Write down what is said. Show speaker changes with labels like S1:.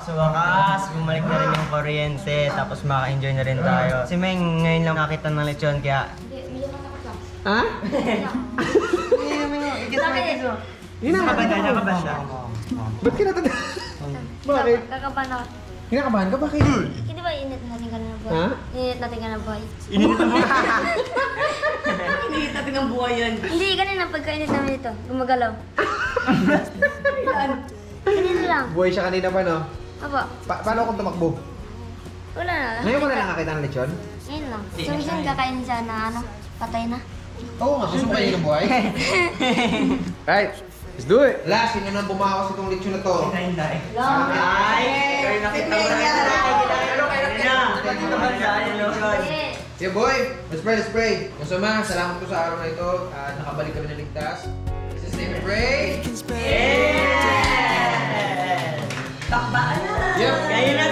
S1: Sa wakas, bumalik na rin yung kuryente, tapos maka-enjoy na rin tayo. Si Meng ngayon lang nakita ng lechon, kaya...
S2: Ha? Yun ang
S1: Nakaban siya.
S2: Ba't ka natanda? Bakit?
S3: Kakabahan ako.
S2: Kinakabahan ka? Bakit?
S3: Hindi ba init natin ka na buhay?
S2: Ha?
S3: Init natin ka na buhay.
S4: Inigit natin ang buhay yan.
S3: Hindi, kanina pagkainit namin ito, gumagalaw. Kanina lang.
S2: Buhay siya kanina pa, no?
S3: Apa,
S2: Paano kung tumakbo?
S3: wala na.
S2: Ngayon ko na lang nakita ng lechon?
S3: Ngayon lang. Sumisan kakainin siya na ano, patay na.
S2: Oo nga, gusto mo kayo ng buhay? Right, let's do it! Last, sino nang bumawas itong lechon na to?
S1: Ay!
S4: Ay!
S1: Nakita mo na yun! Nakita mo na yun!
S2: Yeah boy, let's pray. Masama, salamat po sa araw na ito at nakabalik kami na ligtas. Let's just pray.
S1: Takbaan na!
S2: Yep.
S1: Ngayon na